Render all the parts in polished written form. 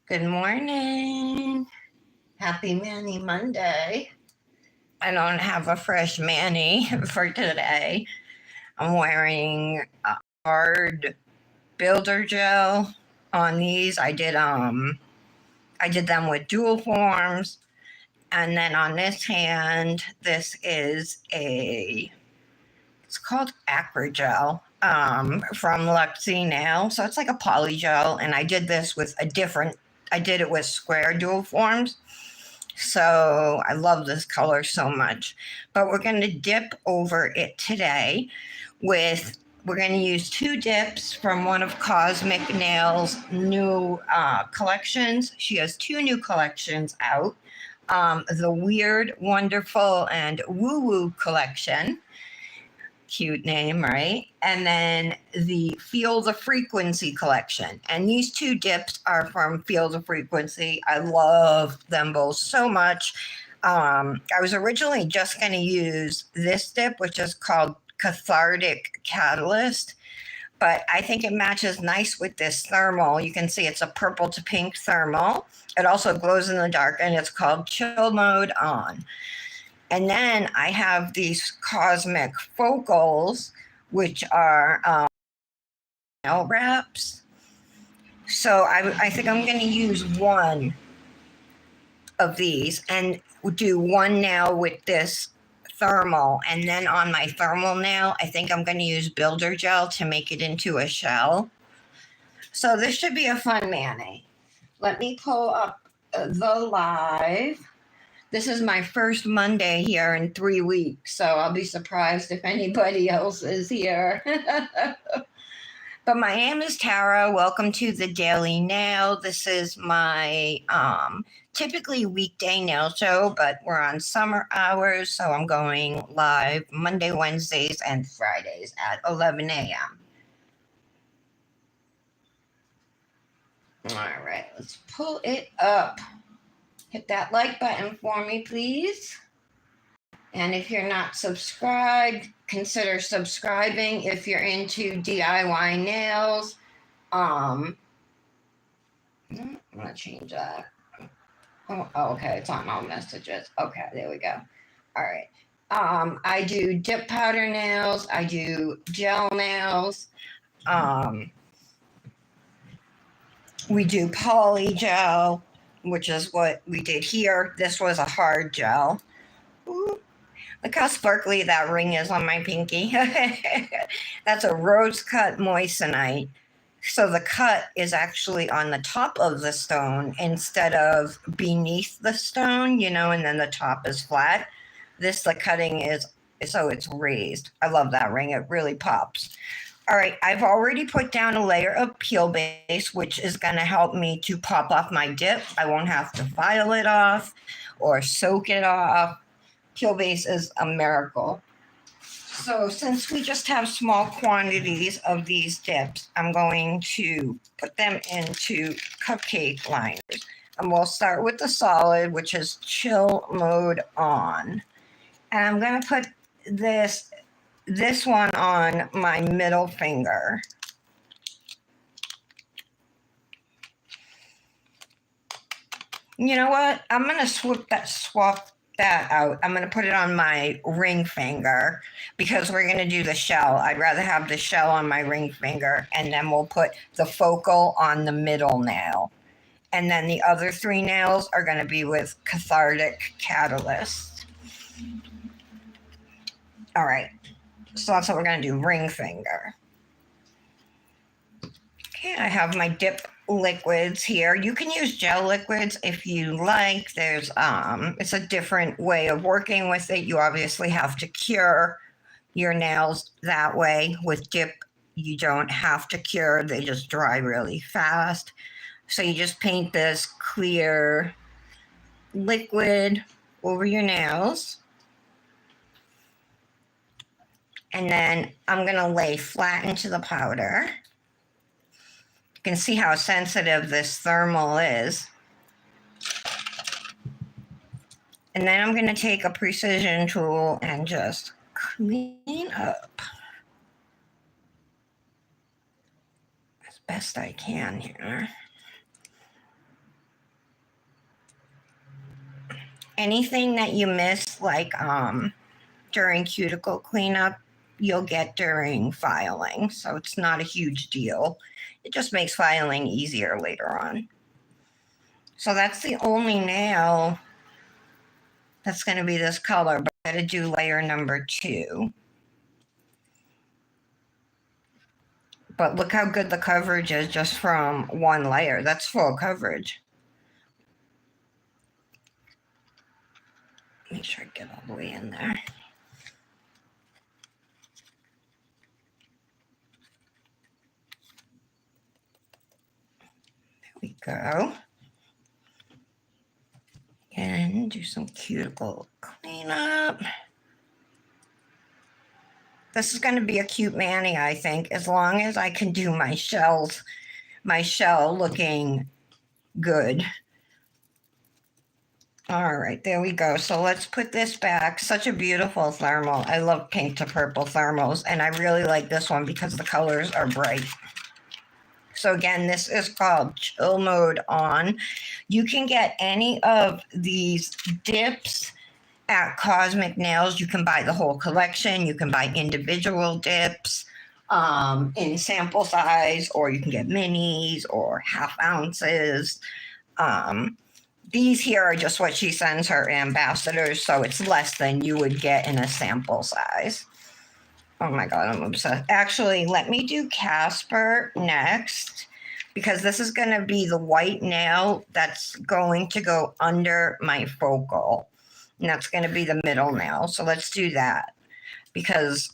Good morning. Happy Manny Monday. I don't have a fresh Manny for today. I'm wearing a hard builder gel on these. I did them with dual forms. And then on this hand, this is it's called Acrogel from Luxy Nail. So it's like a poly gel. And I did this with I did it with square dual forms. So I love this color so much. But we're going to dip over it today we're going to use two dips from one of Kozmik Nail's new collections. She has two new collections out. The Weird, Wonderful, and Woo Woo collection. Cute name, right? And then the Feel the Frequency collection. And these two dips are from Feel the Frequency. I love them both so much. I was originally just going to use this dip, which is called Cathartic Catalyst, but I think it matches nice with this thermal. You can see it's a purple to pink thermal. It also glows in the dark, and it's called Chill Mode On. And then I have these Kozmik Focals, which are nail wraps. So I think I'm going to use one of these and do one nail with this thermal. And then on my thermal nail, I think I'm going to use builder gel to make it into a shell. So this should be a fun Manny. Let me pull up the live. This is my first Monday here in 3 weeks, so I'll be surprised if anybody else is here. But my name is Tara. Welcome to the Daily Nail. This is my typically weekday nail show, but we're on summer hours, so I'm going live Monday, Wednesdays, and Fridays at 11 a.m. All right, let's pull it up. Hit that like button for me, please. And if you're not subscribed, consider subscribing if you're into DIY nails. I'm gonna change that. Oh, okay, it's on all messages. Okay, there we go. All right. I do dip powder nails. I do gel nails. We do poly gel, which is what we did here. This was a hard gel. Ooh, look how sparkly that ring is on my pinky. That's a rose cut moissanite. So the cut is actually on the top of the stone instead of beneath the stone, and then the top is flat. The cutting is, so it's raised. I love that ring. It really pops. All right, I've already put down a layer of peel base, which is going to help me to pop off my dip. I won't have to file it off or soak it off. Peel base is a miracle. So since we just have small quantities of these dips, I'm going to put them into cupcake liners. And we'll start with the solid, which is Chill Mode On. And I'm going to put this one on my middle finger. You know what? I'm going to swap that out. I'm going to put it on my ring finger because we're going to do the shell. I'd rather have the shell on my ring finger, and then we'll put the focal on the middle nail. And then the other 3 nails are going to be with Cathartic Catalyst. All right. So that's what we're going to do, ring finger. Okay, I have my dip liquids here. You can use gel liquids if you like. There's it's a different way of working with it. You obviously have to cure your nails that way. With dip, you don't have to cure. They just dry really fast. So you just paint this clear liquid over your nails. And then I'm going to lay flat into the powder. You can see how sensitive this thermal is. And then I'm going to take a precision tool and just clean up as best I can here. anything that you miss, like during cuticle cleanup, you'll get during filing. So it's not a huge deal. It just makes filing easier later on. So that's the only nail that's going to be this color, but I got to do layer number 2. But look how good the coverage is just from one layer. That's full coverage. Make sure I get all the way in there. There we go. And do some cuticle cleanup. This is going to be a cute Manny, I think, as long as I can do my shell looking good. All right, there we go. So let's put this back. Such a beautiful thermal. I love pink to purple thermals, and I really like this one because the colors are bright. So again, this is called Chill Mode On. You can get any of these dips at Kozmik Nails. You can buy the whole collection. You can buy individual dips in sample size, or you can get minis or half ounces. These here are just what she sends her ambassadors, so it's less than you would get in a sample size. Oh my God, I'm obsessed. Actually, let me do Casper next, because this is going to be the white nail that's going to go under my focal. And that's going to be the middle nail. So let's do that, because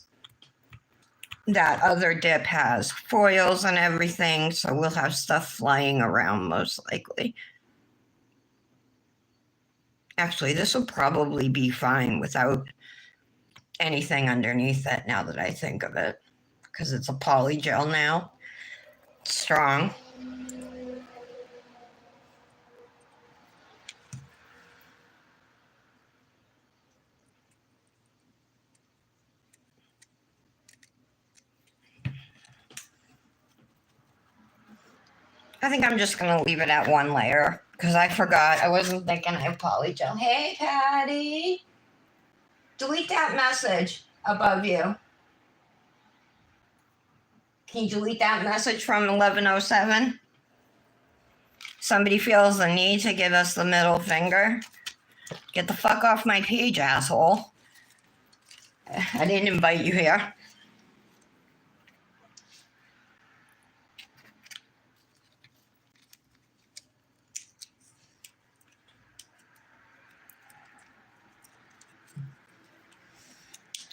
that other dip has foils and everything, so we'll have stuff flying around most likely. Actually, this will probably be fine without anything underneath it now that I think of it, because it's a poly gel now. It's strong. I think I'm just going to leave it at one layer because I forgot. I wasn't thinking I have poly gel. Hey, Patty. Delete that message above you. Can you delete that message from 1107? Somebody feels the need to give us the middle finger. Get the fuck off my page, asshole. I didn't invite you here.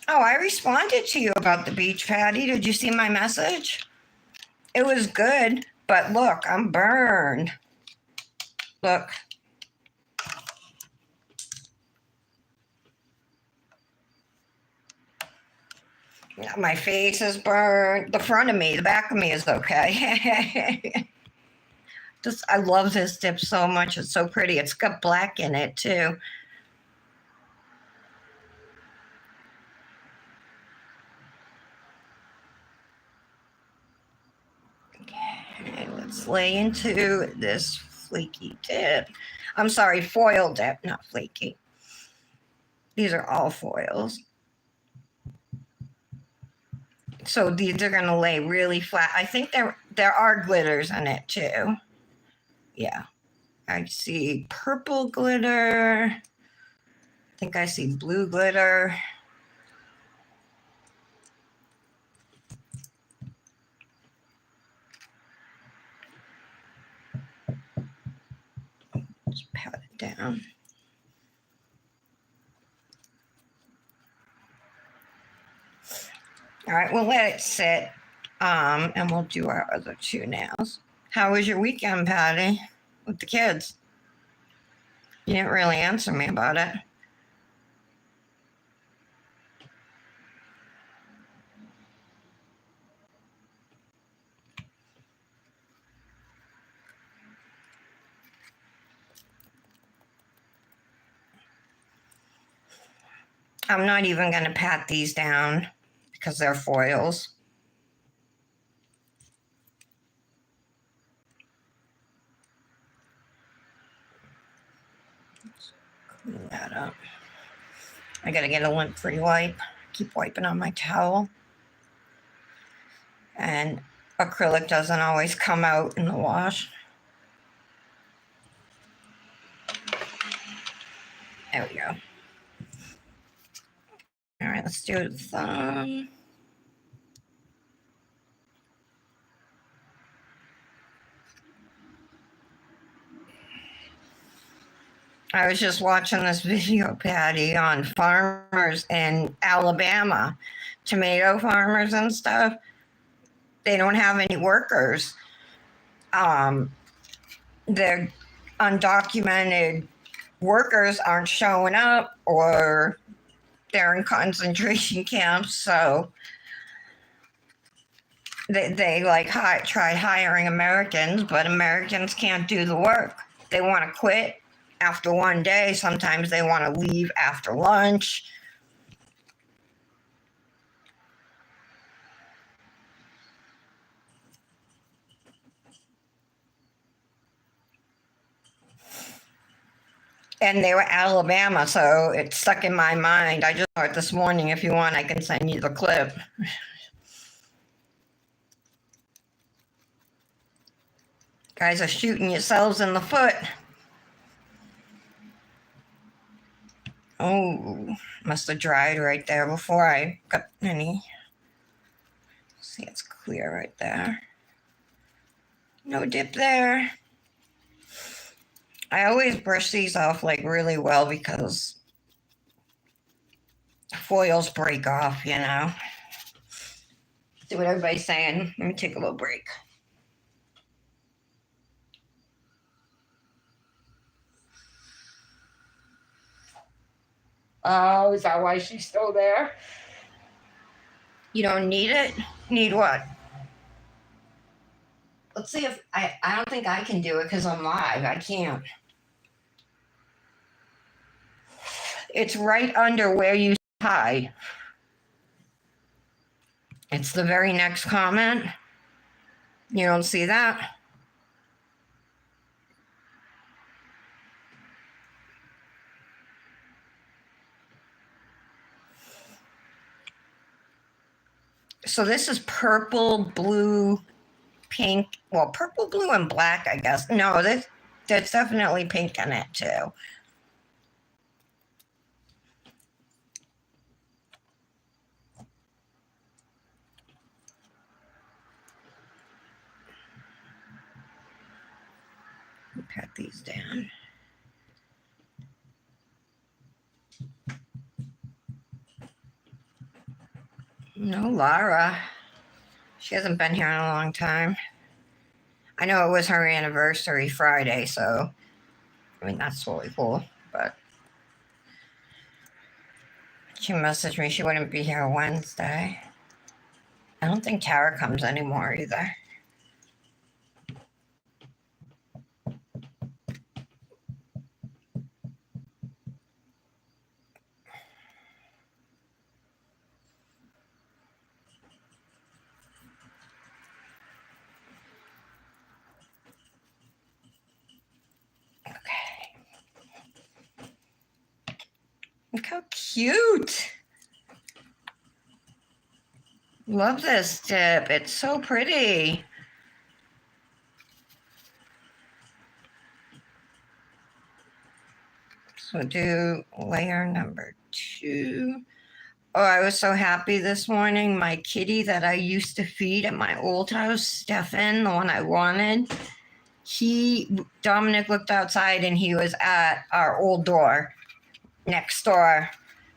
Oh, I responded to you about the beach, Patty. Did you see my message? It was good, but look, I'm burned. Look. My face is burned. The front of me, the back of me is okay. Just, I love this dip so much. It's so pretty. It's got black in it too. Okay, let's lay into this flaky dip. I'm sorry, foil dip, not flaky. These are all foils. So these are going to lay really flat. I think there are glitters in it too. Yeah. I see purple glitter. I think I see blue glitter. Just pat it down. All right, we'll let it sit, and we'll do our other 2 nails. How was your weekend, Patty, with the kids? You didn't really answer me about it. I'm not even going to pat these down because they're foils. Let's Clean that up. I gotta get a lint-free wipe. Keep wiping on my towel. And acrylic doesn't always come out in the wash. There we go. All right, let's do the thumb. I was just watching this video, Patty, on farmers in Alabama, tomato farmers and stuff. They don't have any workers. Their undocumented workers aren't showing up, or they're in concentration camps. So they like tried hiring Americans, but Americans can't do the work. They want to quit after one day. Sometimes they want to leave after lunch. And they were Alabama, so it stuck in my mind. I just saw it this morning. If you want, I can send you the clip. Guys are shooting yourselves in the foot. Oh, must have dried right there before I got any. See, it's clear right there. No dip there. I always brush these off like really well because foils break off, you know. See what everybody's saying. Let me take a little break. Oh, is that why she's still there? You don't need it? Need what? Let's see if I don't think I can do it because I'm live. I can't. It's right under where you hi. It's the very next comment. You don't see that? So this is purple, blue, pink. Well, purple, blue, and black, I guess. No, there's definitely pink in it too. Pat these down. No, Lara. She hasn't been here in a long time. I know it was her anniversary Friday, so I mean that's really cool. But she messaged me she wouldn't be here Wednesday. I don't think Tara comes anymore either. Look how cute. Love this dip. It's so pretty. So do layer number 2. Oh, I was so happy this morning. My kitty that I used to feed at my old house, Stefan, the one I wanted, Dominic looked outside and he was at our old door next door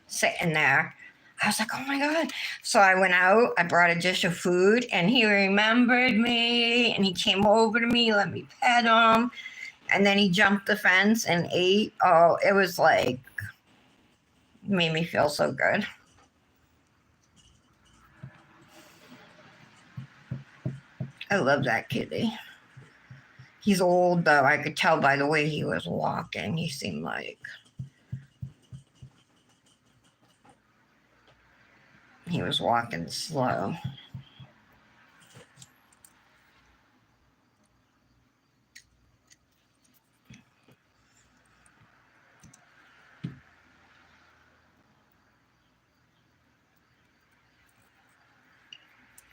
sitting there. I was like, oh my God. So I went out, I brought a dish of food, and he remembered me and he came over to me, let me pet him. And then he jumped the fence and ate. Oh, it was like, made me feel so good. I love that kitty. He's old though. I could tell by the way he was walking. He seemed like he was walking slow.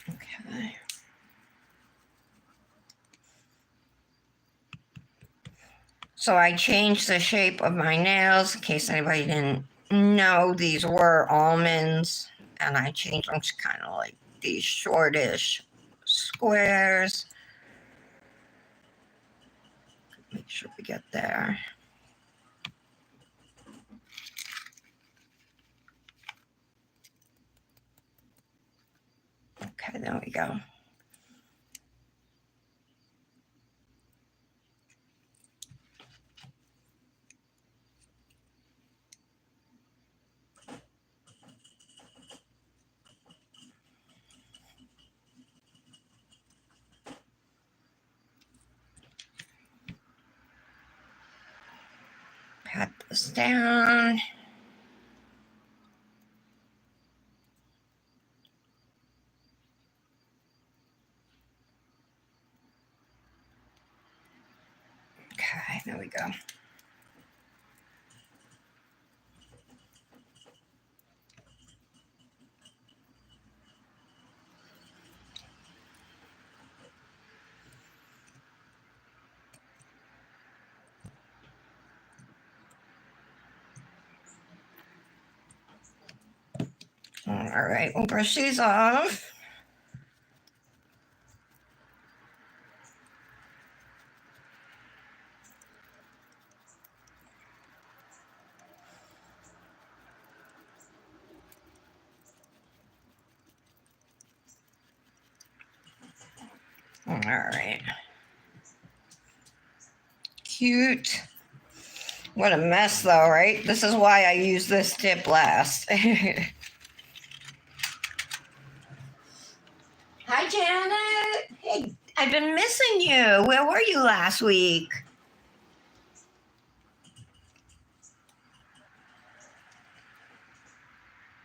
Okay. So I changed the shape of my nails in case anybody didn't know. These were almonds, and I changed them to kind of like these shortish squares. Make sure we get there. Okay, there we go. Pat this down. Okay, there we go. All right, we'll brush these off. All right. Cute. What a mess, though, right? This is why I use this dip last. Hi, Janet. Hey, I've been missing you. Where were you last week?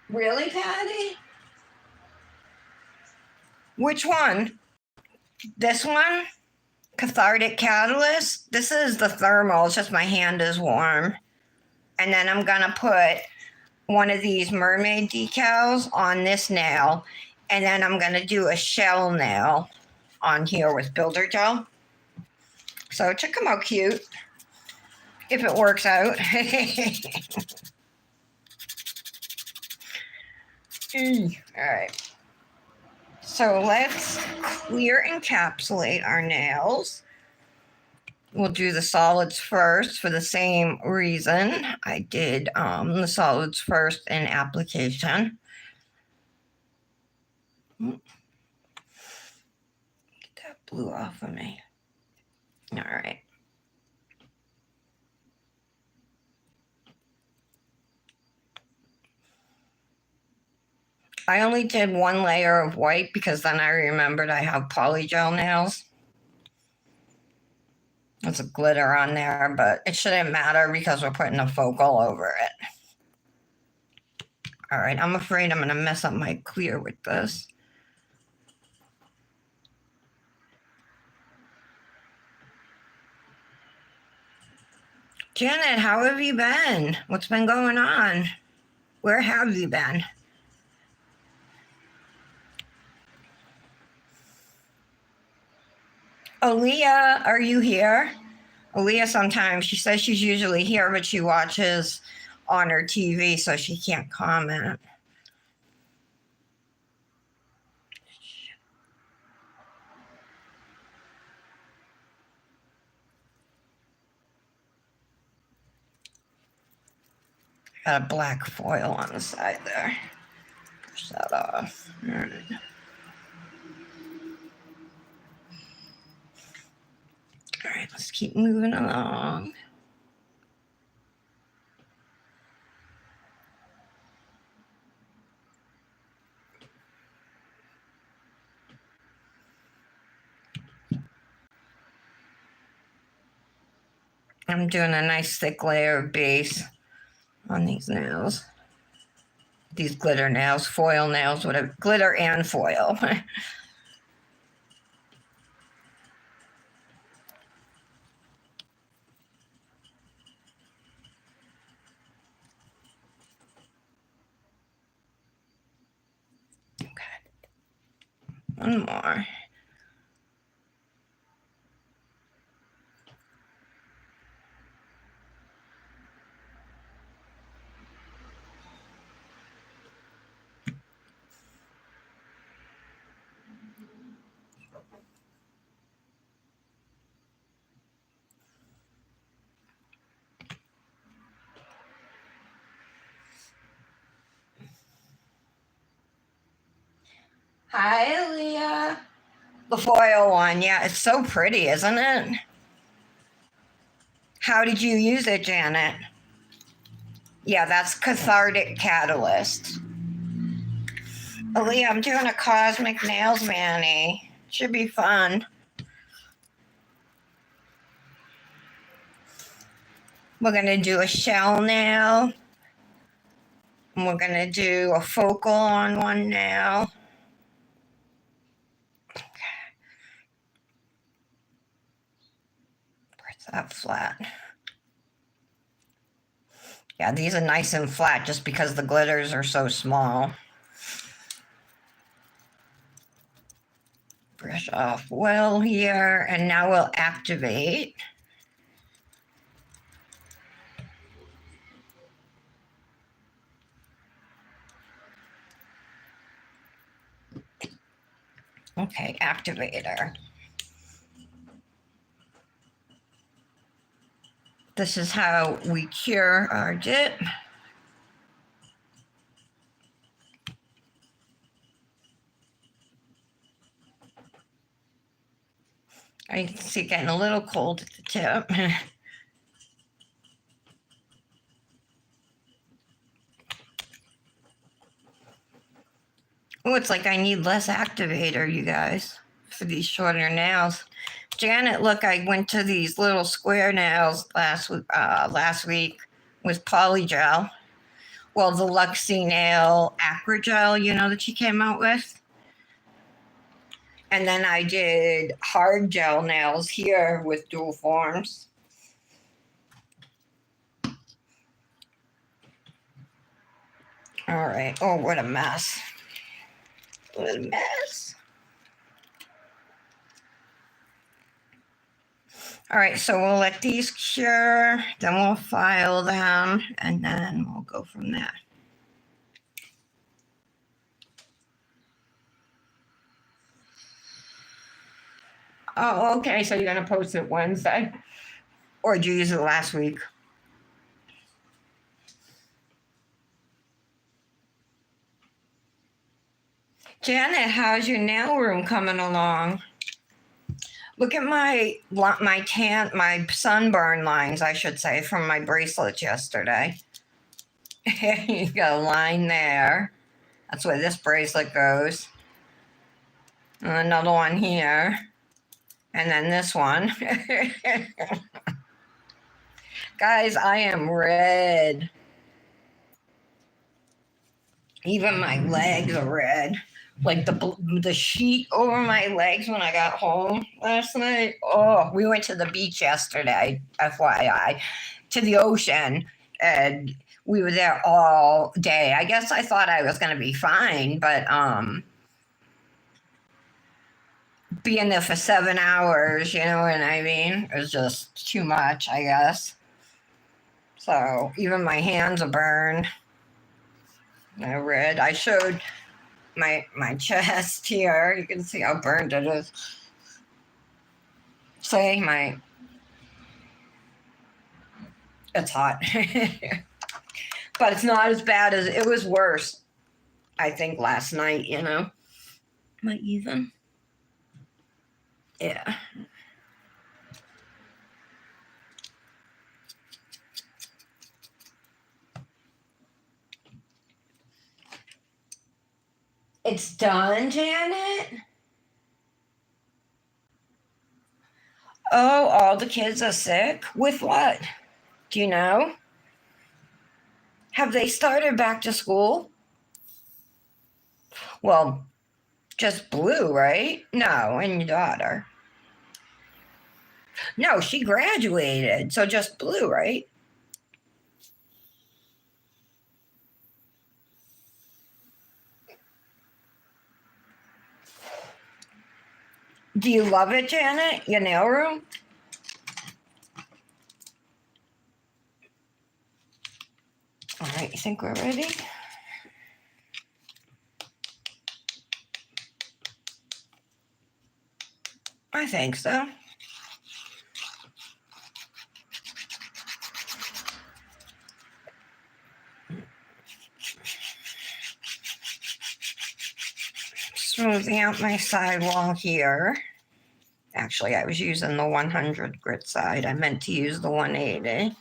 Really, Patty? Which one? This one? Cathartic Catalyst? This is the thermal. It's just my hand is warm. And then I'm going to put one of these Mermaid decals on this nail. And then I'm going to do a shell nail on here with builder gel. So it should come out cute if it works out. All right. So let's clear encapsulate our nails. We'll do the solids first for the same reason I did the solids first in application. Get that blue off of me. All right. I only did one layer of white because then I remembered I have polygel nails. There's a glitter on there, but it shouldn't matter because we're putting a focal over it. All right, I'm afraid I'm going to mess up my clear with this. Janet, how have you been? What's been going on? Where have you been? Aaliyah, are you here? Aaliyah sometimes, she says she's usually here, but she watches on her TV, so she can't comment. Got a black foil on the side there. Push that off. All right. All right, let's keep moving along. I'm doing a nice thick layer of base on these nails. These glitter nails, foil nails, whatever, glitter and foil. Okay. one more. Hi, Leah. The foil one, yeah, it's so pretty, isn't it? How did you use it, Janet? Yeah, that's cathartic catalyst. Leah, I'm doing a Kozmik nails Manny. Should be fun. We're gonna do a shell nail. And we're gonna do a focal on one nail. Where's that flat? Yeah, these are nice and flat just because the glitters are so small. Brush off oil here, and now we'll activate. Okay, activator. This is how we cure our dip. I see it getting a little cold at the tip. Oh, it's like I need less activator, you guys, for these shorter nails. Janet, look, I went to these little square nails last week with polygel. Well, the Luxie nail acrogel, you know, that she came out with. And then I did hard gel nails here with dual forms. All right. Oh, what a mess. What a mess. All right, so we'll let these cure, then we'll file them, and then we'll go from there. Oh, okay, so you're gonna post it Wednesday? Or did you use it last week? Janet, how's your nail room coming along? Look at my sunburn lines, I should say, from my bracelets yesterday. You got a line there. That's where this bracelet goes. And another one here. And then this one. Guys, I am red. Even my legs are red. Like the sheet over my legs when I got home last night. Oh, we went to the beach yesterday, FYI, to the ocean, and we were there all day. I guess I thought I was going to be fine, but being there for 7 hours, you know what I mean? It was just too much, I guess. So even my hands are burned. They're red. I showed my chest here. You can see how burned it is. See, it's hot. But it's not as bad as it was worse, I think, last night, you know. Am I even? Yeah. It's done, Janet? Oh, all the kids are sick? With what? Do you know? Have they started back to school? Well, just Blue, right? No, and your daughter. No, she graduated, so just Blue, right? Do you love it, Janet? Your nail room? All right, you think we're ready? I think so. Smoothing out my sidewall here. Actually, I was using the 100 grit side. I meant to use the 180.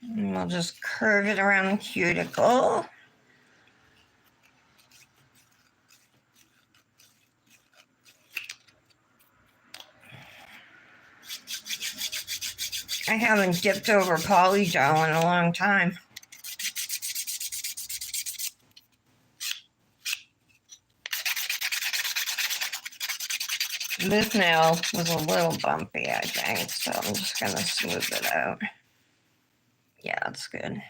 And we'll just curve it around the cuticle. I haven't dipped over polygel in a long time. This nail was a little bumpy, I think, so I'm just going to smooth it out. Yeah, that's good.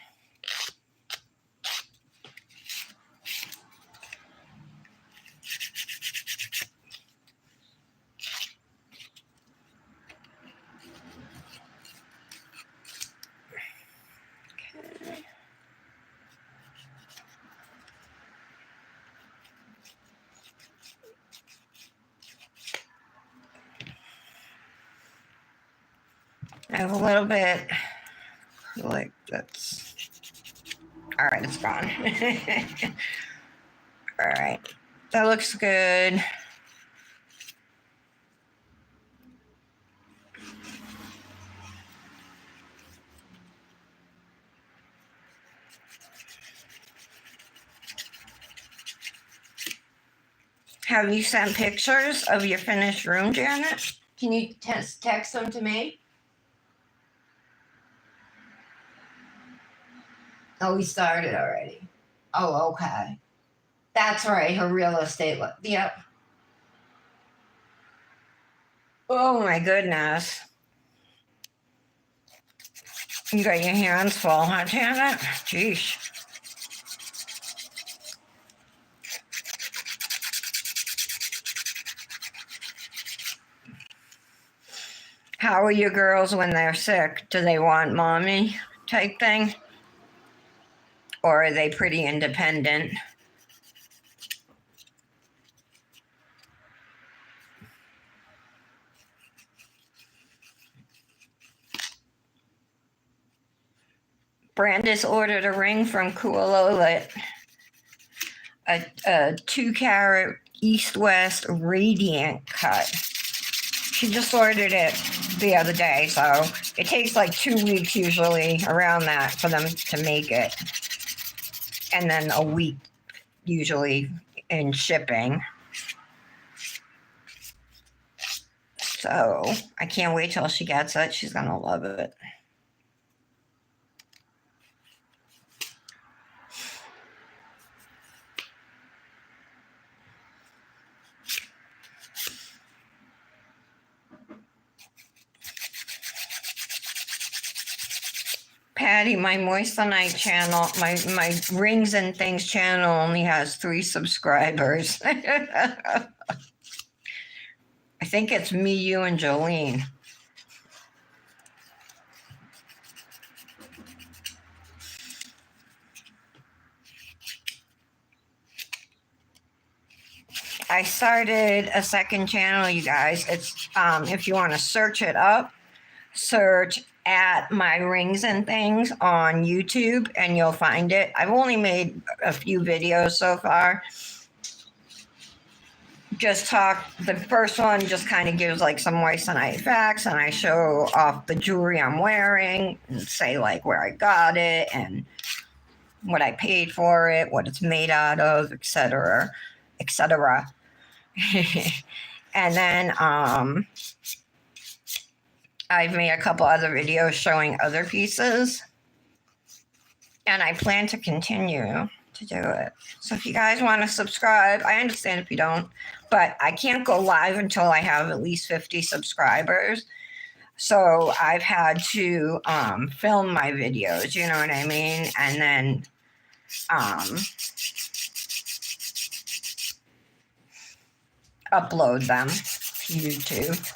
Okay. I have a little bit like that's all right, it's gone. All right, that looks good. Have you sent pictures of your finished room, Janet? Can you text them to me? Oh, we started already. Oh, okay. That's right. Her real estate. Yep. Oh my goodness. You got your hands full, huh, Janet? Jeez. How are your girls when they're sick? Do they want mommy type thing? Or are they pretty independent? Brandis ordered a ring from Kualolit, a 2-carat east-west radiant cut. She just ordered it the other day, so it takes like 2 weeks usually around that for them to make it. And then a week usually in shipping. So I can't wait till she gets it. She's gonna love it. Patty, my Moissanite channel, my Rings and Things channel only has 3 subscribers. I think it's me, you, and Jolene. I started a second channel, you guys. It's if you want to search it up, search at my Rings and Things on YouTube and you'll find it. I've only made a few videos so far. The first one just kind of gives like some moissanite facts and I show off the jewelry I'm wearing and say like where I got it and what I paid for it, what it's made out of, etc., etc. And then I've made a couple other videos showing other pieces and I plan to continue to do it. So if you guys want to subscribe, I understand if you don't, but I can't go live until I have at least 50 subscribers. So I've had to film my videos, you know what I mean? And then upload them to YouTube.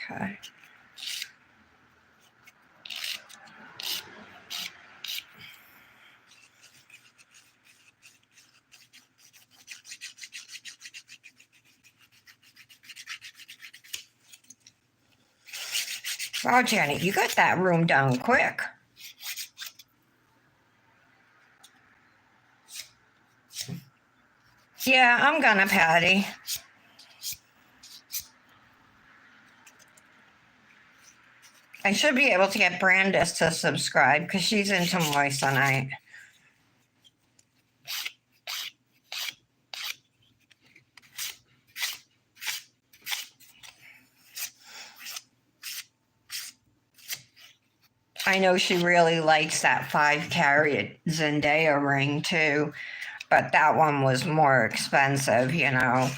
Okay. Wow, Jenny, you got that room done quick. Yeah, I'm gonna, Patty. I should be able to get Brandis to subscribe because she's into moissanite. I know she really likes that 5-carat Zendaya ring too, but that one was more expensive, you know.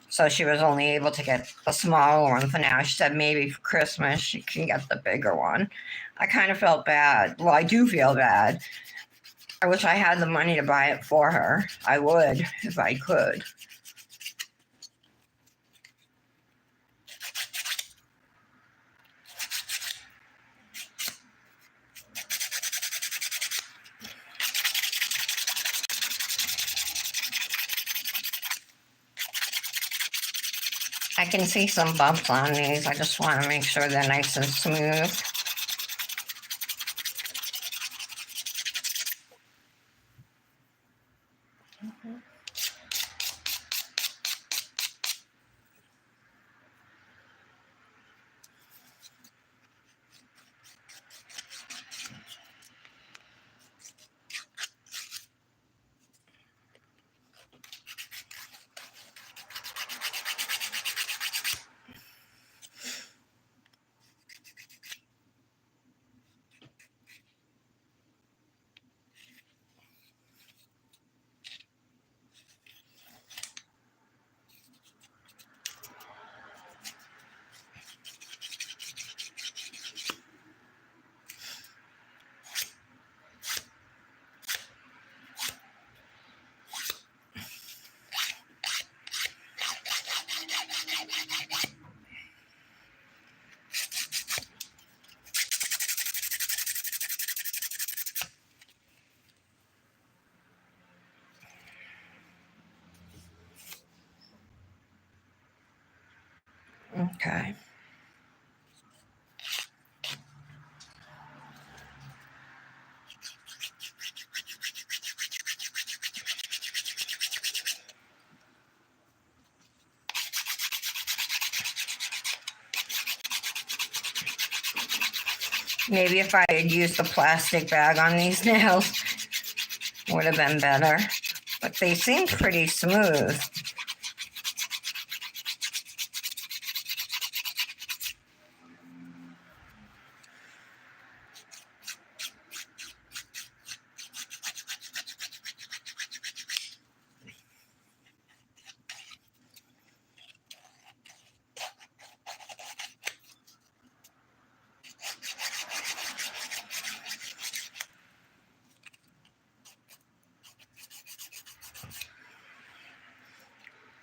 So she was only able to get the smaller one for now. She said maybe for Christmas she can get the bigger one. I kind of felt bad. Well, I do feel bad. I wish I had the money to buy it for her. I would if I could. I can see some bumps on these. I just want to make sure they're nice and smooth. Okay. Maybe if I had used the plastic bag on these nails, would have been better. But they seem pretty smooth.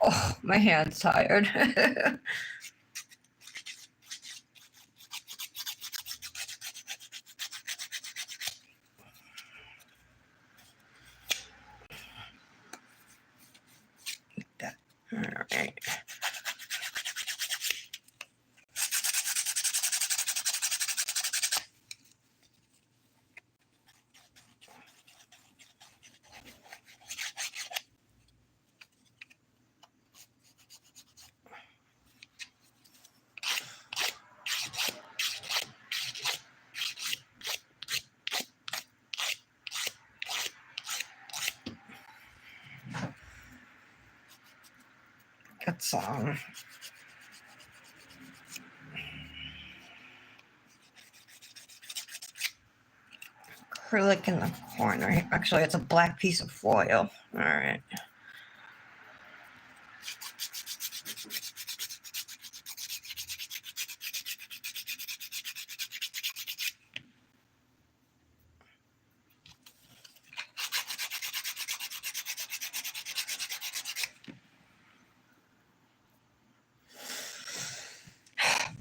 Oh, my hand's tired. All right. got some acrylic in the corner. Actually, it's a black piece of foil. All right.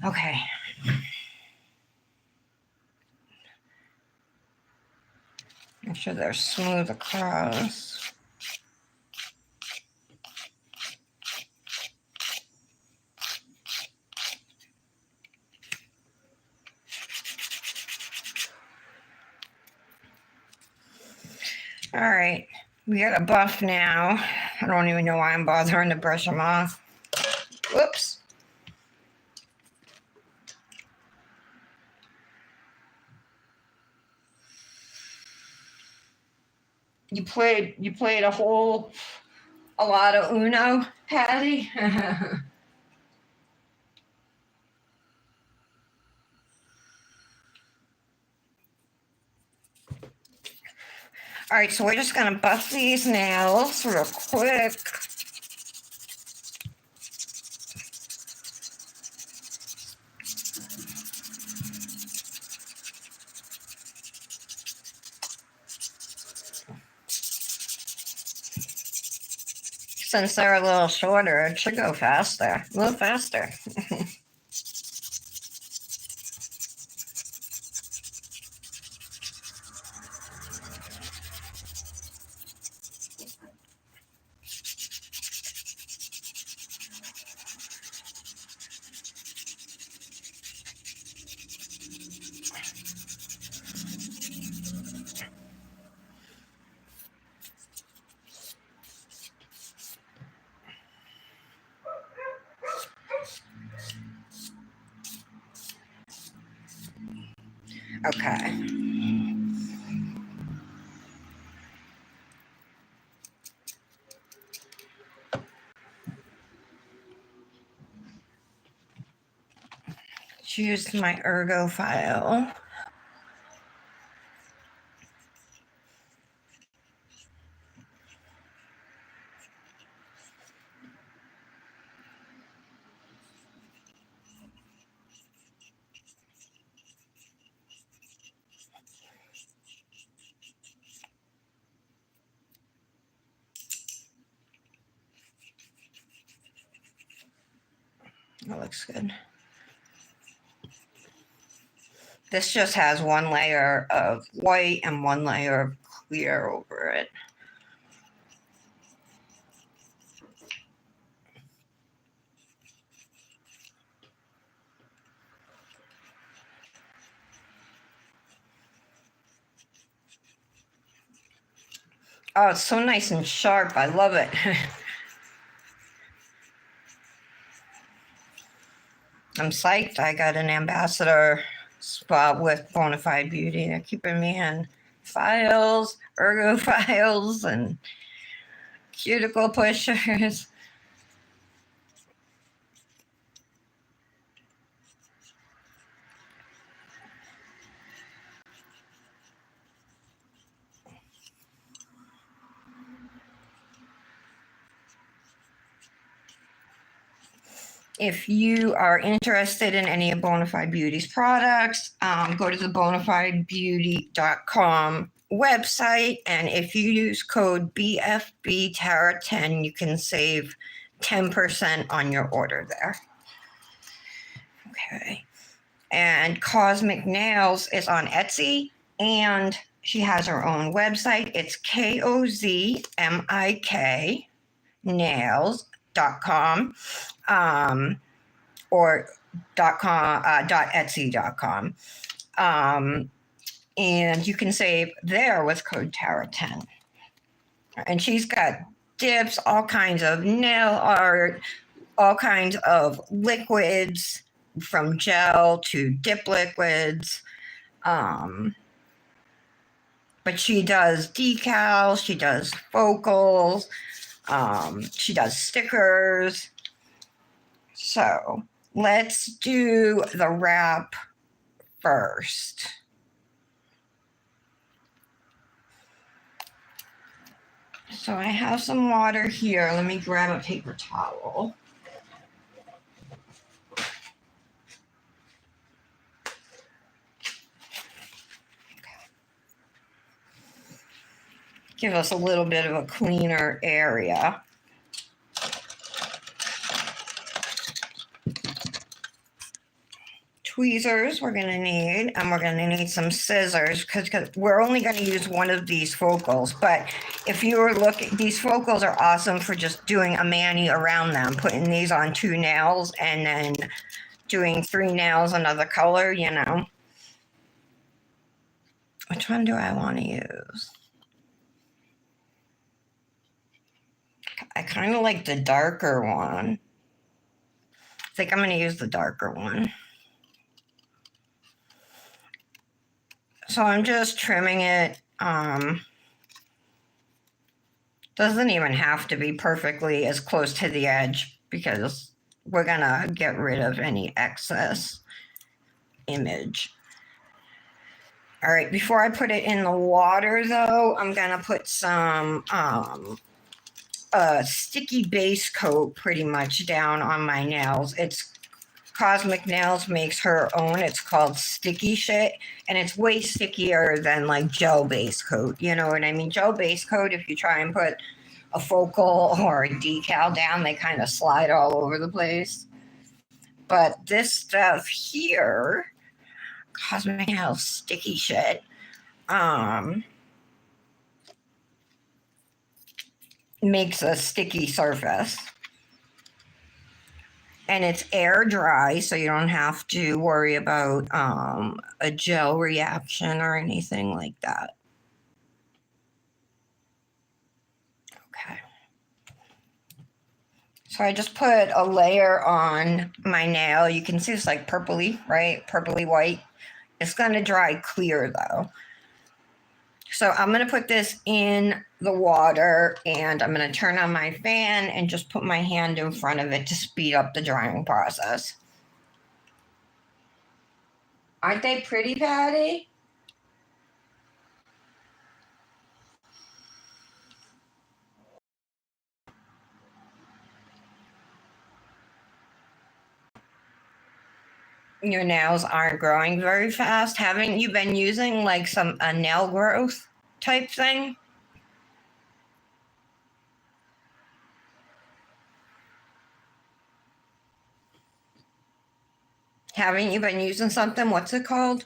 Okay. Make sure they're smooth across. All right, we got a buff now. I don't even know why I'm bothering to brush them off. Whoops. You played a lot of Uno, Patty? All right, so we're just gonna buff these nails real quick. Since they're a little shorter, it should go faster, a little faster. Okay. Choose my ergo file. That looks good. This just has one layer of white and one layer of clear over it. Oh, it's so nice and sharp. I love it. I'm psyched. I got an ambassador spot with Bonafide Beauty. They're keeping me in files, ergo files, and cuticle pushers. If you are interested in any of Bonafide Beauty's products, go to the bonafidebeauty.com website. And if you use code BFB Tara 10, you can save 10% on your order there. Okay. And Kozmik Nails is on Etsy, and she has her own website. It's KOZMIK nails.com. Or .etsy.com. And you can save there with code Tara10. And she's got dips, all kinds of nail art, all kinds of liquids from gel to dip liquids. But she does decals, she does focals, she does stickers. So let's do the wrap first. So I have some water here. Let me grab a paper towel. Give us a little bit of a cleaner area. Tweezers we're going to need, and we're going to need some scissors because we're only going to use one of these focals. But if you were looking, these focals are awesome for just doing a mani around them, putting these on 2 nails and then doing 3 nails another color, you know. Which one do I want to use? I kind of like the darker one. I think I'm going to use the darker one. So I'm just trimming it. Doesn't even have to be perfectly as close to the edge because we're going to get rid of any excess image. All right, before I put it in the water, though, I'm going to put some sticky base coat pretty much down on my nails. It's Kozmik Nails makes her own. It's called Sticky Shit, and it's way stickier than like gel base coat. You know what I mean? Gel base coat, if you try and put a focal or a decal down, they kind of slide all over the place. But this stuff here, Kozmik Nails Sticky Shit, makes a sticky surface. And it's air dry, so you don't have to worry about a gel reaction or anything like that. Okay. So I just put a layer on my nail. You can see it's like purpley, right? Purpley white. It's going to dry clear though. So I'm going to put this in the water and I'm going to turn on my fan and just put my hand in front of it to speed up the drying process. Aren't they pretty, Patty? Your nails aren't growing very fast. Haven't you been using like a nail growth type thing? Haven't you been using something? What's it called?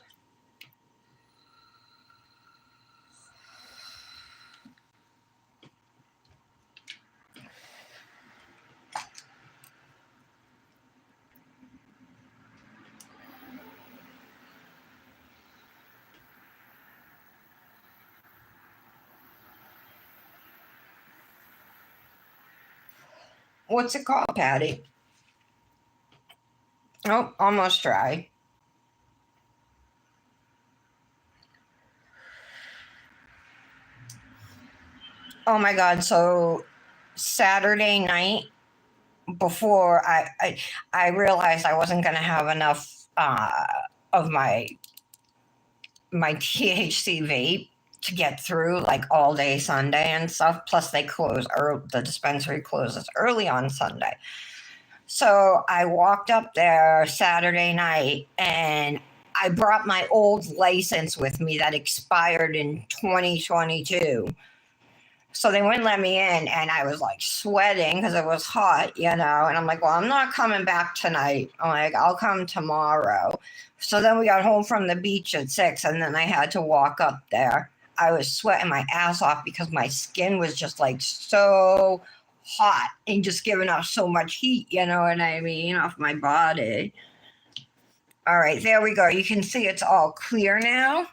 What's it called, Patty? Oh, almost dry. Oh my God. So Saturday night, before I realized I wasn't going to have enough of my THC vape to get through like all day Sunday and stuff. Plus they close, or the dispensary closes early on Sunday. So I walked up there Saturday night and I brought my old license with me that expired in 2022. So they wouldn't let me in, and I was like sweating because it was hot, you know. And I'm like, well, I'm not coming back tonight. I'm like, I'll come tomorrow. So then we got home from the beach at 6, and then I had to walk up there. I was sweating my ass off because my skin was just like so hot and just giving off so much heat, you know what I mean, off my body. All right, there we go. You can see it's all clear now.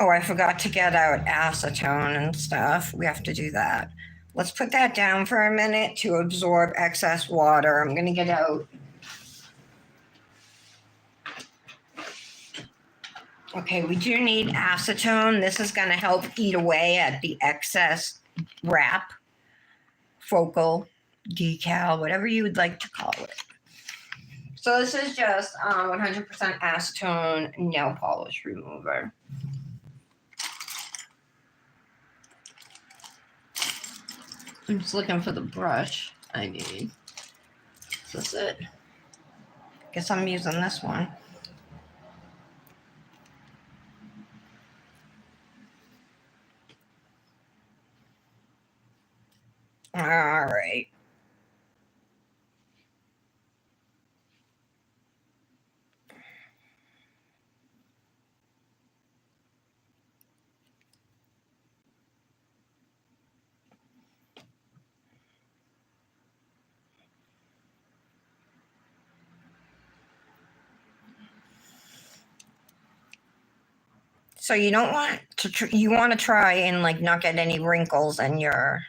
Oh, I forgot to get out acetone and stuff. We have to do that. Let's put that down for a minute to absorb excess water. I'm going to get out. Okay, we do need acetone. This is going to help eat away at the excess wrap. focal, decal, whatever you would like to call it. So this is just 100% acetone nail polish remover. I'm just looking for the brush I need. Is this it? Guess I'm using this one. All right. So you don't want to, you want to try and like not get any wrinkles in your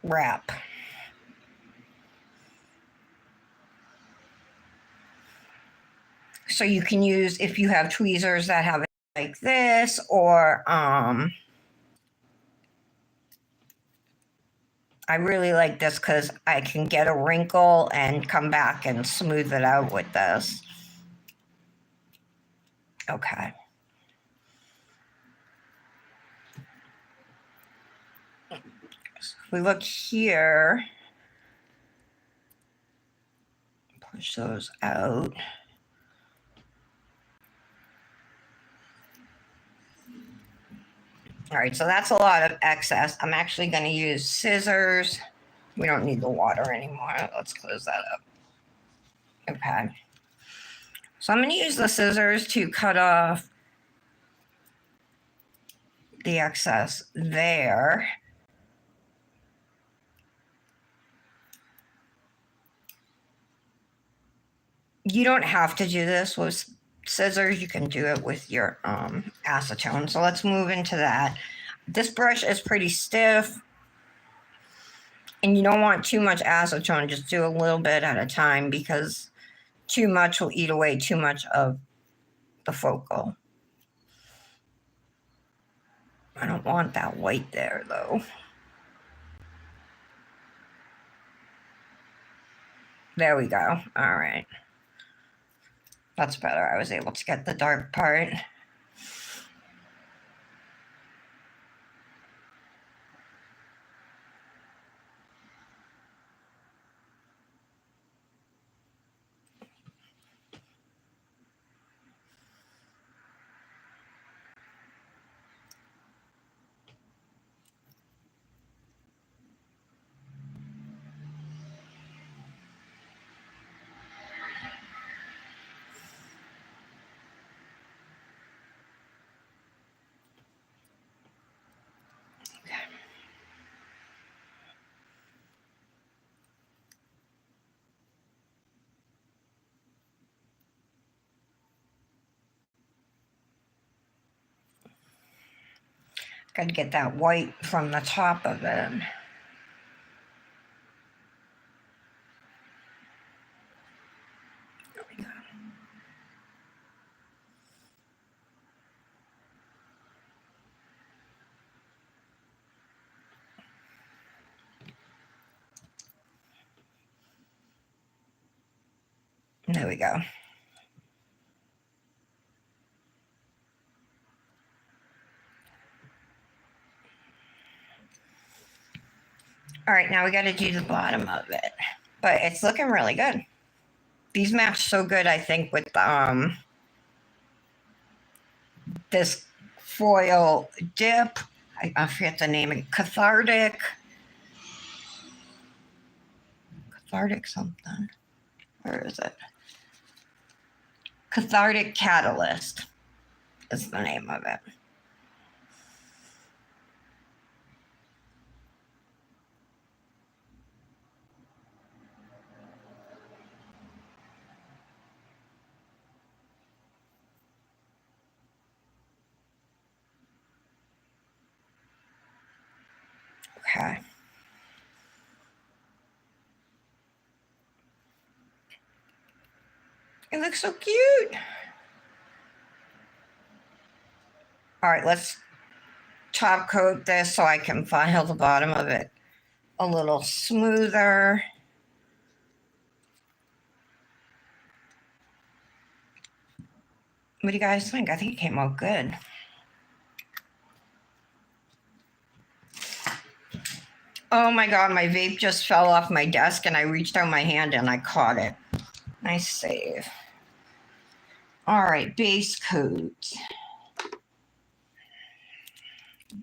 wrap. So you can use, if you have tweezers that have it like this, or I really like this because I can get a wrinkle and come back and smooth it out with this. Okay. So if we look here, push those out. All right, so that's a lot of excess. I'm actually going to use scissors. We don't need the water anymore. Let's close that up. Okay. So I'm going to use the scissors to cut off the excess there. You don't have to do this with scissors. You can do it with your acetone. So let's move into that. This brush is pretty stiff, and you don't want too much acetone. Just do a little bit at a time because too much will eat away too much of the focal. I don't want that white there though. There we go. All right. That's better. I was able to get the dark part. Got to get that white from the top of it. There we go. There we go. All right, now we got to do the bottom of it, but it's looking really good. These match so good, I think, with this foil dip. I forget the name. Cathartic something. Where is it? Cathartic Catalyst is the name of it. Okay. It looks so cute. All right, let's top coat this so I can file the bottom of it a little smoother. What do you guys think? I think it came out good. Oh my God, my vape just fell off my desk and I reached out my hand and I caught it. Nice save. All right, base coat.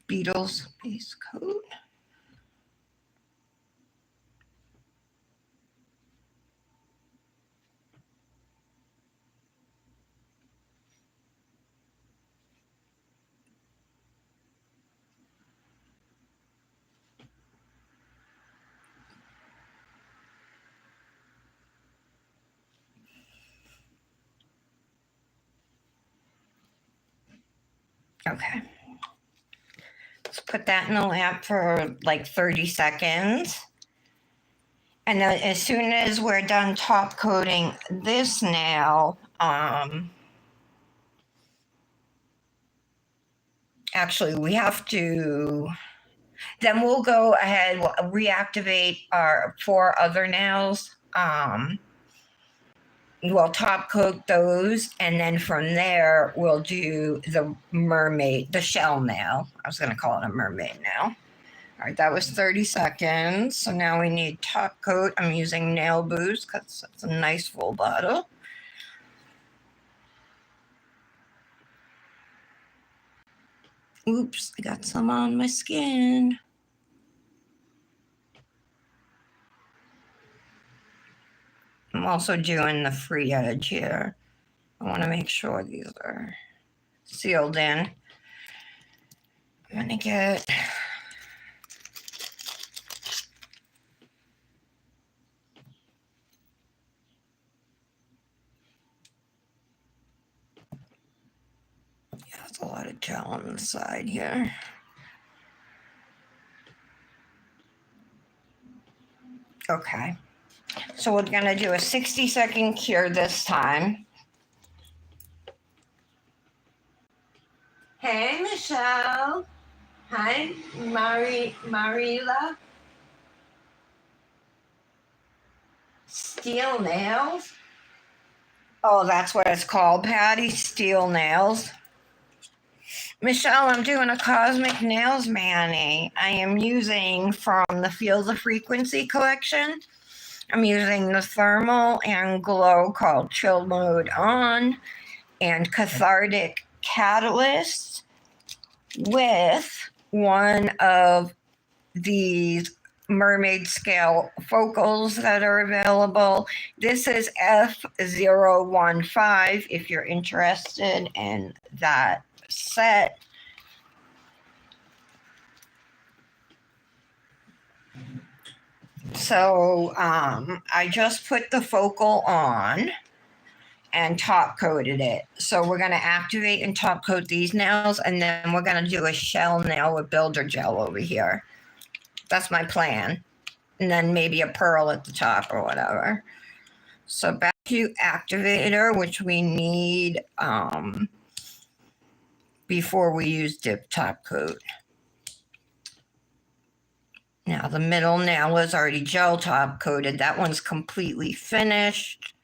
Beatles base coat. Okay. Let's put that in the lamp for like 30 seconds. And then as soon as we're done top coating this nail, actually we have to, then we'll go ahead, we'll reactivate our 4 other nails. We'll top coat those, and then from there we'll do the mermaid, the shell nail. I was going to call it a mermaid nail. All right, that was 30 seconds. So now we need top coat. I'm using Nail Boost because it's a nice full bottle. Oops, I got some on my skin. I'm also doing the free edge here. I want to make sure these are sealed in. I'm going to get... Yeah, there's a lot of gel on the side here. Okay. So we're going to do a 60-second cure this time. Hey, Michelle. Hi, Marila. Steel nails? Oh, that's what it's called, Patty. Steel nails. Michelle, I'm doing a Kozmik Nails Manny. I am using from the Feel the Frequency collection. I'm using the Thermal and Glow called Chill Mode On and Cathartic Catalyst with one of these Mermaid scale focals that are available. This is F015 if you're interested in that set. So I just put the focal on and top coated it. So we're going to activate and top coat these nails, and then we're going to do a shell nail with builder gel over here. That's my plan. And then maybe a pearl at the top or whatever. So back to activator, which we need before we use dip top coat. Now the middle nail is already gel top coated. That one's completely finished.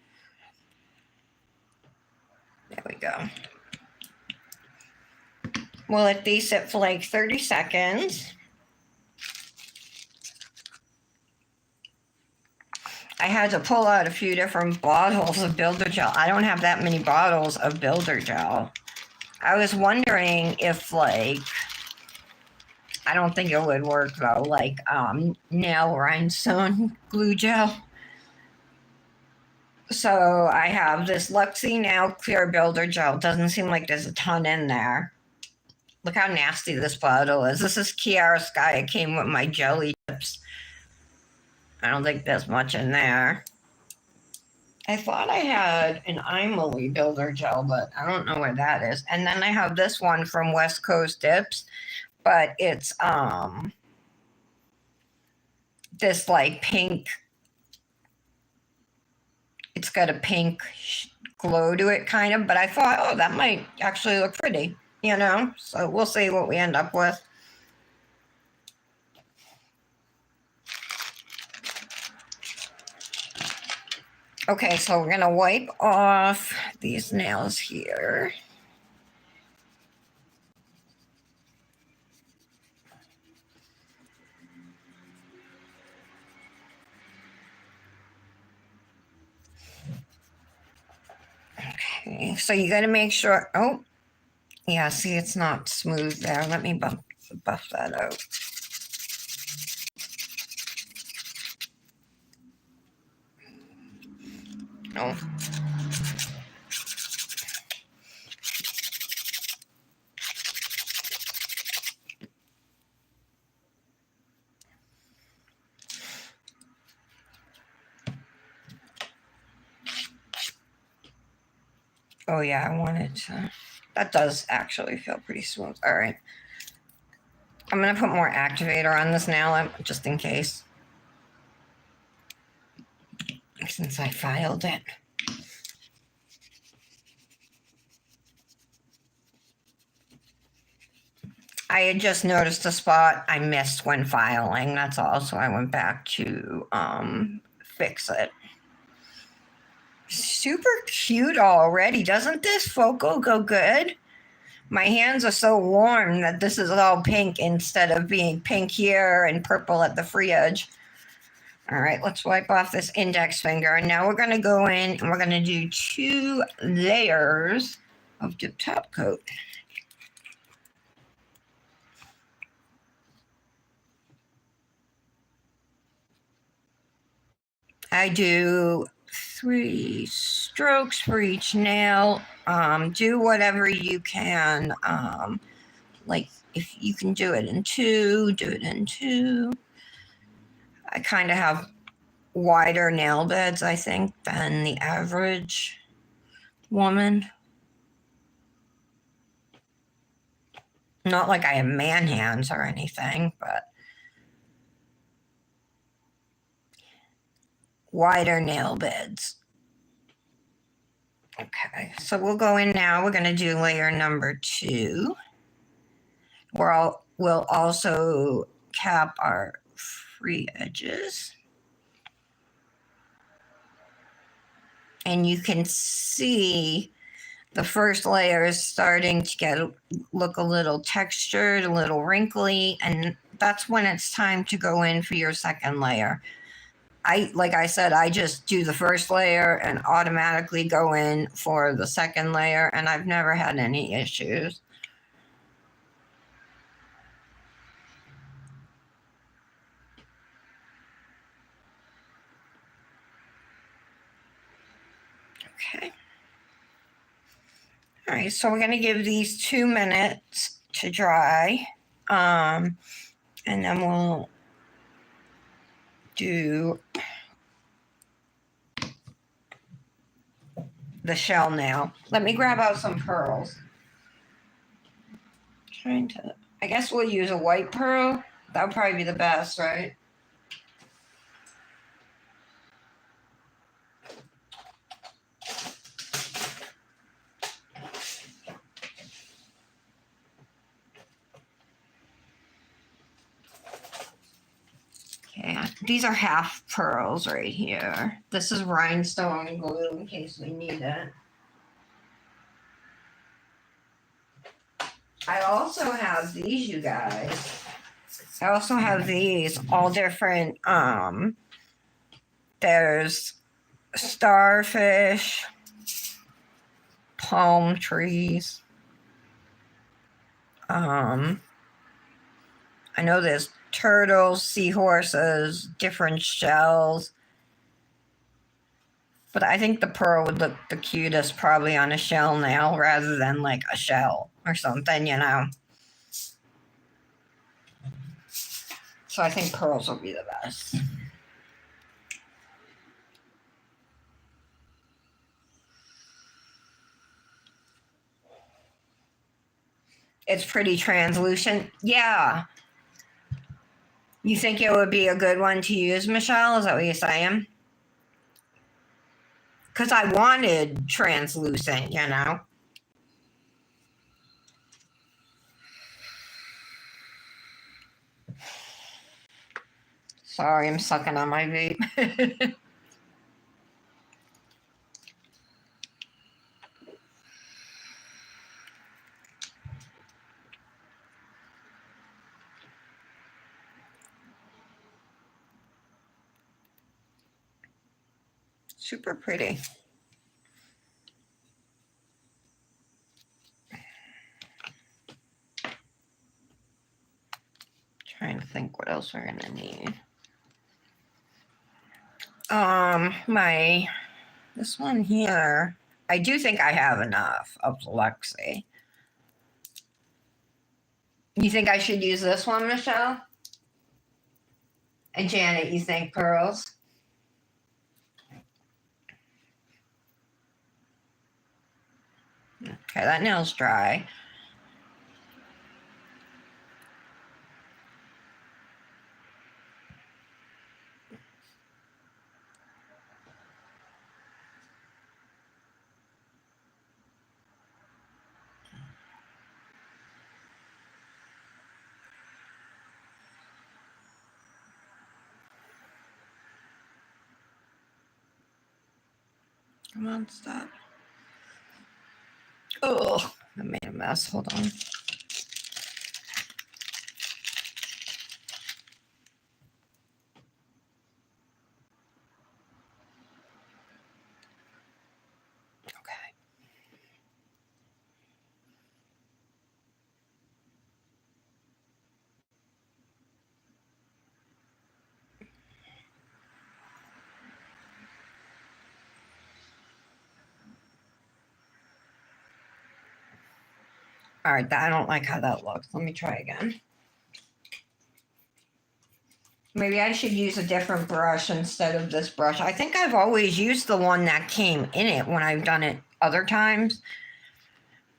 There we go. We'll let these sit for like 30 seconds. I had to pull out a few different bottles of builder gel. I don't have that many bottles of builder gel. I was wondering if like, I don't think it would work though, like nail rhinestone glue gel. So I have this Luxie Nail Clear Builder Gel. Doesn't seem like there's a ton in there. Look how nasty this bottle is. This is Kiara Sky. It came with my jelly tips. I don't think there's much in there. I thought I had an Imoli Builder Gel, but I don't know where that is. And then I have this one from West Coast Dips, but it's this like pink. It's got a pink glow to it kind of, but I thought, oh, that might actually look pretty, you know? So we'll see what we end up with. Okay, so we're gonna wipe off these nails here. Okay, so you gotta make sure, oh, yeah, see, it's not smooth there. Let me buff that out. Oh. Oh yeah, I wanted to. That does actually feel pretty smooth. All right. I'm gonna put more activator on this nail just in case. Since I filed it. I had just noticed a spot I missed when filing, that's all, so I went back to fix it. Super cute already. Doesn't this focal go good? My hands are so warm that this is all pink instead of being pink here and purple at the free edge. All right, let's wipe off this index finger. And now we're going to go in and we're going to do 2 layers of the top coat. I do 3 strokes for each nail. Do whatever you can. Like if you can do it in 2, do it in 2. I kind of have wider nail beds, I think, than the average woman. Not like I have man hands or anything, but wider nail beds. Okay, so we'll go in now. We're going to do layer number 2. We'll also cap our free edges. And you can see the first layer is starting to look a little textured, a little wrinkly, and that's when it's time to go in for your second layer. Like I said, I just do the first layer and automatically go in for the second layer, and I've never had any issues. Okay. All right, so we're going to give these 2 minutes to dry, and then we'll do the shell nail. Let me grab out some pearls. I guess we'll use a white pearl. That would probably be the best, right? Okay, these are half pearls right here. This is rhinestone glue in case we need it. I also have these, you guys. I also have these, all different, there's starfish, palm trees. I know there's turtles, seahorses, different shells. But I think the pearl would look the cutest probably on a shell nail rather than like a shell or something, you know. So I think pearls will be the best. It's pretty translucent. Yeah. You think it would be a good one to use, Michelle? Is that what you're saying? Because I wanted translucent, you know. Sorry, I'm sucking on my vape. Super pretty. Trying to think what else we're gonna need. This one here, I do think I have enough of Lexi. You think I should use this one, Michelle? And Janet, you think pearls? Okay, that nail's dry. Come on, stop. Oh, I made a mess. Hold on. Okay. All right, I don't like how that looks. Let me try again. Maybe I should use a different brush instead of this brush. I think I've always used the one that came in it when I've done it other times.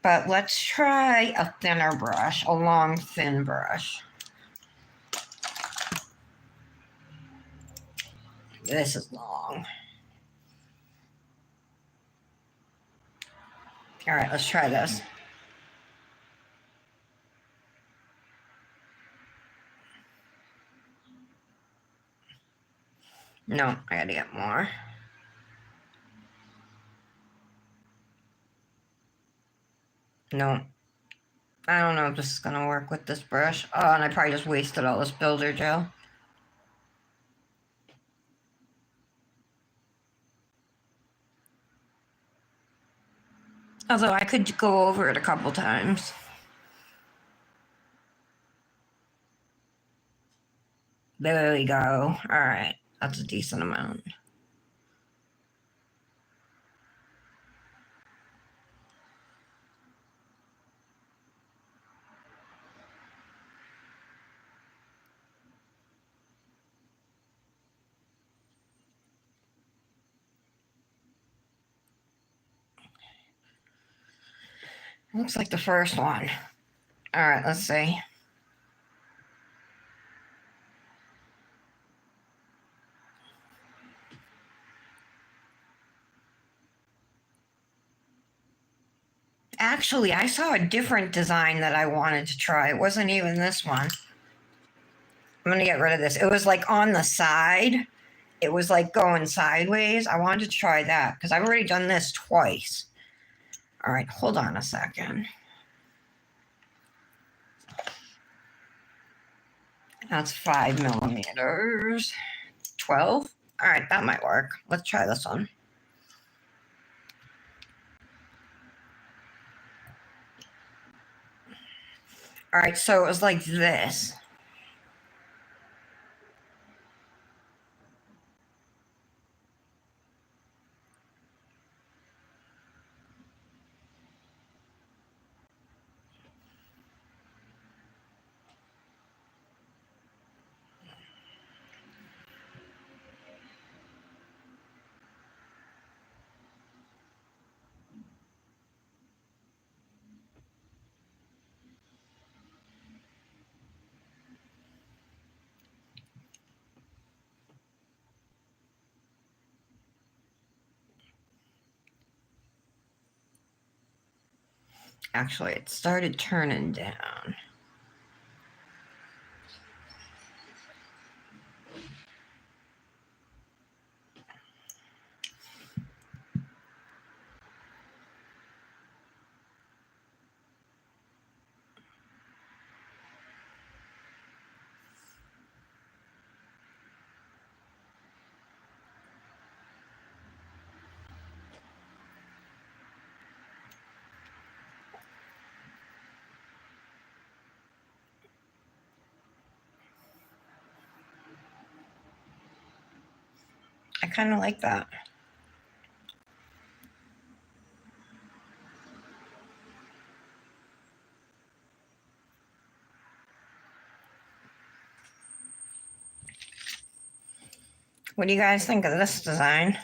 But let's try a thinner brush, a long, thin brush. This is long. All right, let's try this. No, I gotta get more. No. I don't know if this is gonna work with this brush. Oh, and I probably just wasted all this builder gel. Although I could go over it a couple times. There we go. All right, that's a decent amount. Looks like the first one. All right, let's see. Actually, I saw a different design that I wanted to try. It wasn't even this one. I'm gonna get rid of this. It was like on the side. It was like going sideways. I wanted to try that because I've already done this twice. All right, hold on a second. That's 5 millimeters. 12? All right, that might work. Let's try this one. All right, so it was like this. Actually, it started turning down. kind of like that. What do you guys think of this design?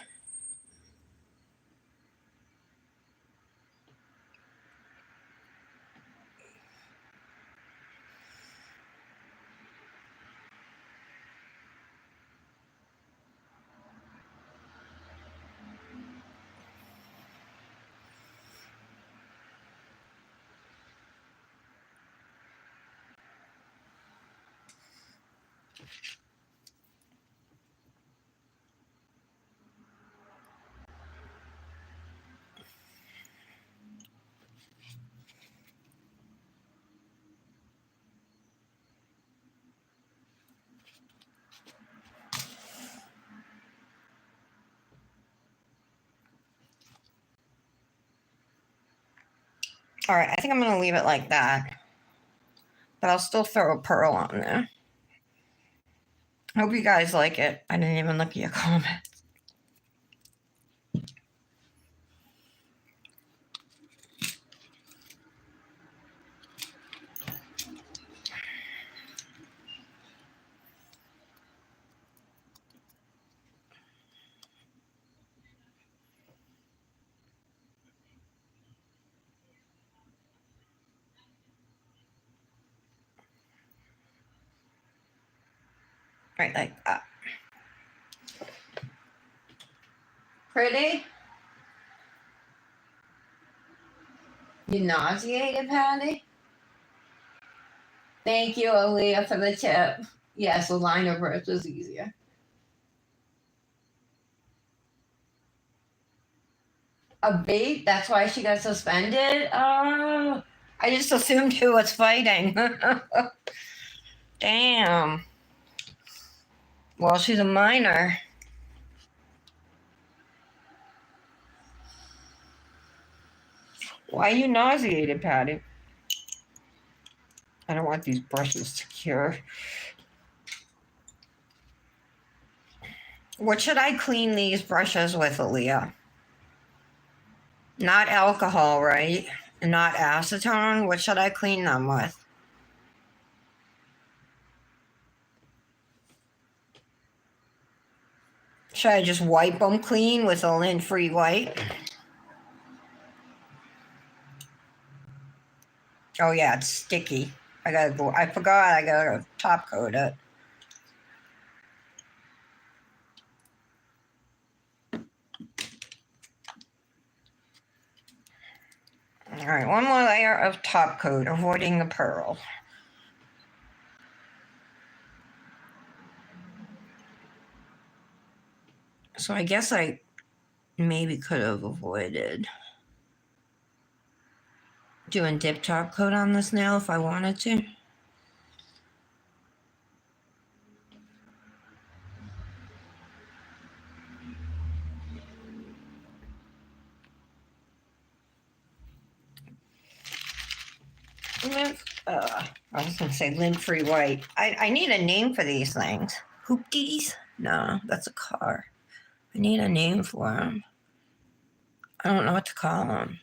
All right, I think I'm going to leave it like that. But I'll still throw a pearl on there. Hope you guys like it. I didn't even look at your comments. Right, like that. Pretty? You nauseated, Patty? Thank you, Aaliyah, for the tip. Yes, a line of birth is easier. A bait? That's why she got suspended? Oh, I just assumed who was fighting. Damn. Well, she's a minor. Why are you nauseated, Patty? I don't want these brushes to cure. What should I clean these brushes with, Aaliyah? Not alcohol, right? Not acetone? What should I clean them with? Should I just wipe them clean with a lint-free wipe? Oh yeah, it's sticky. I forgot I gotta top coat it. All right, one more layer of top coat, avoiding the pearl. So I guess I maybe could have avoided doing dip top coat on this nail if I wanted to. I was gonna say lint-free white. I need a name for these things. Hoopties? No, that's a car. I need a name for them. I don't know what to call them.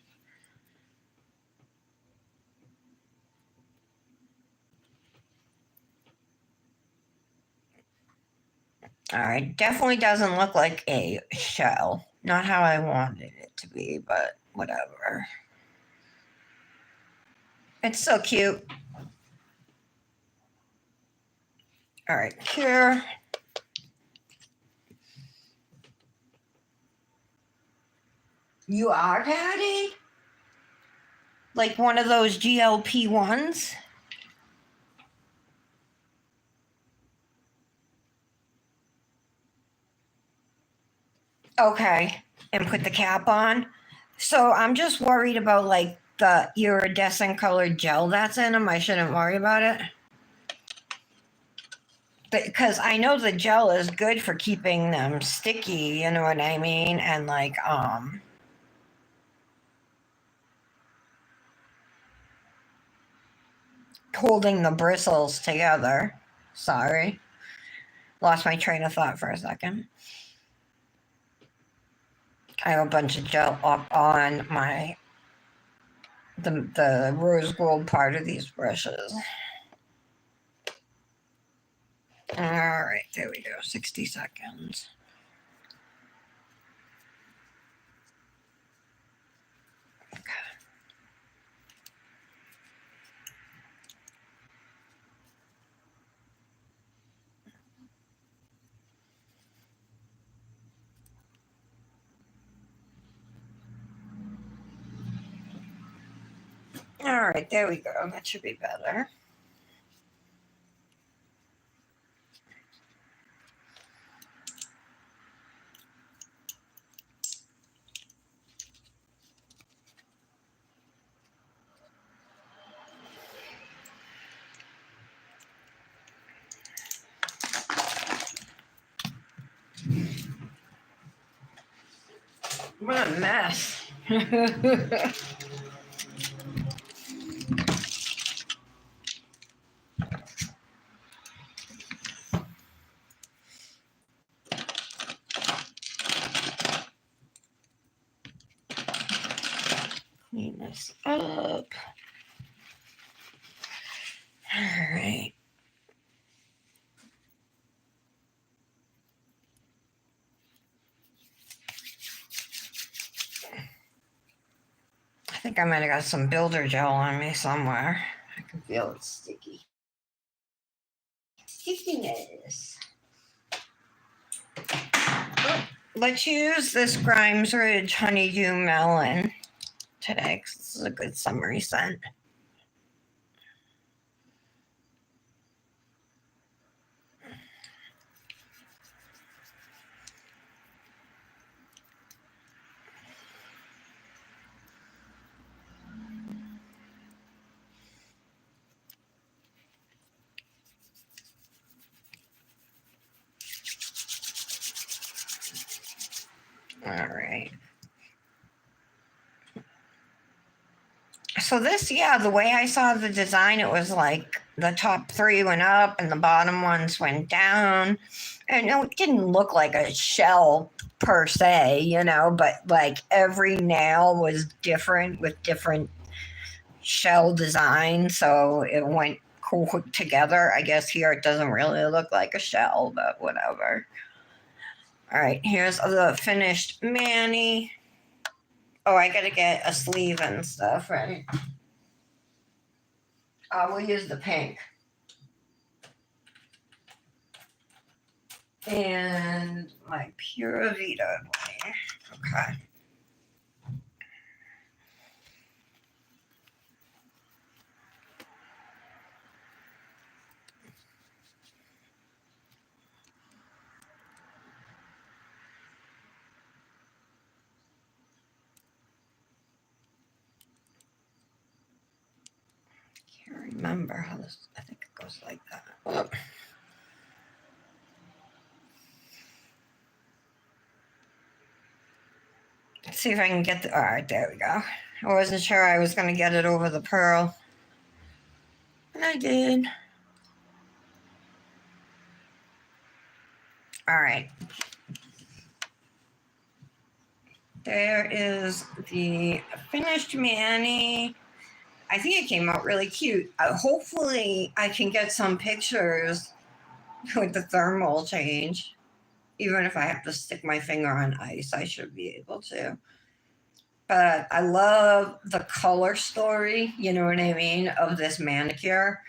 All right, definitely doesn't look like a shell. Not how I wanted it to be, but whatever. It's so cute. All right, cure. You are, Patty? Like one of those GLP ones? Okay, and put the cap on. So I'm just worried about like the iridescent colored gel that's in them. I shouldn't worry about it. Because I know the gel is good for keeping them sticky, you know what I mean? And like, holding the bristles together. Sorry. Lost my train of thought for a second. I have a bunch of gel up on the rose gold part of these brushes. All right, there we go. 60 seconds. All right, there we go. That should be better. What a mess. Clean this up. All right. I think I might have got some builder gel on me somewhere. I can feel it sticky. Stickiness. Oh, let's use this Grimes Ridge Honeydew Melon today because this is a good summery scent. All right. So this, yeah, the way I saw the design, it was like the top three went up and the bottom ones went down. And it didn't look like a shell per se, but like every nail was different with different shell design. So it went cool together. I guess here it doesn't really look like a shell, but whatever. All right, here's the finished Manny. Oh, I gotta get a sleeve and stuff, right? We'll use the pink. And my Pura Vida. Okay. Can't remember how this, I think it goes like that. Oh. Let's see if I can get all right, there we go. I wasn't sure I was going to get it over the pearl. And I did. All right. There is the finished Manny. I think it came out really cute. Hopefully, I can get some pictures with the thermal change. Even if I have to stick my finger on ice, I should be able to. But I love the color story, you know what I mean, of this manicure.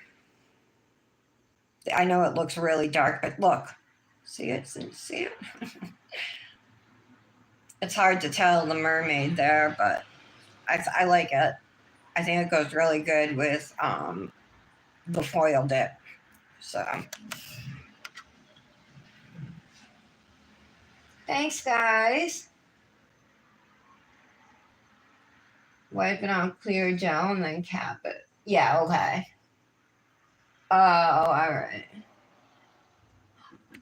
I know it looks really dark, but look. See it? See it? It's hard to tell the mermaid there, but I like it. I think it goes really good with the foil dip. So, thanks, guys. Wipe it on clear gel and then cap it. Yeah, okay. Oh, all right.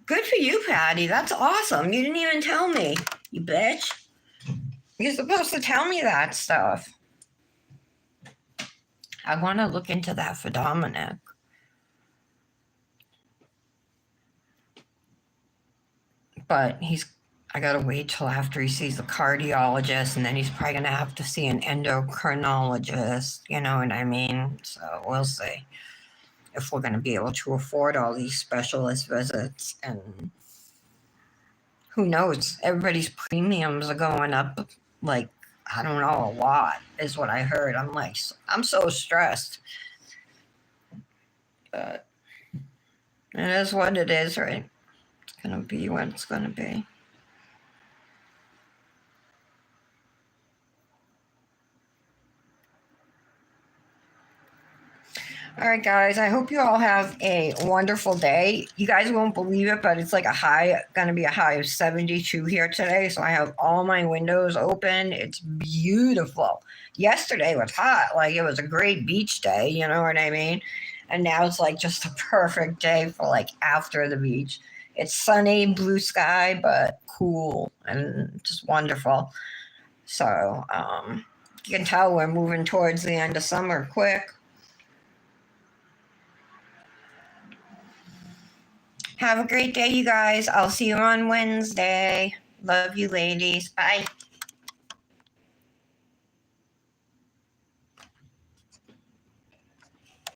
Good for you, Patty. That's awesome. You didn't even tell me, you bitch. You're supposed to tell me that stuff. I want to look into that for Dominic. But he's I gotta wait till after he sees the cardiologist, and then he's probably gonna have to see an endocrinologist. You know what I mean? So we'll see if we're gonna be able to afford all these specialist visits. And who knows? Everybody's premiums are going up. Like, I don't know, a lot is what I heard. I'm like, I'm so stressed. But it is what it is, right? It's gonna be what it's gonna be. All right, guys. I hope you all have a wonderful day. You guys won't believe it, but it's like going to be a high of 72 here today. So I have all my windows open. It's beautiful. Yesterday was hot. Like it was a great beach day. You know what I mean? And now it's like just a perfect day for like after the beach. It's sunny, blue sky, but cool and just wonderful. So you can tell we're moving towards the end of summer quick. Have a great day, you guys. I'll see you on Wednesday. Love you, ladies. Bye.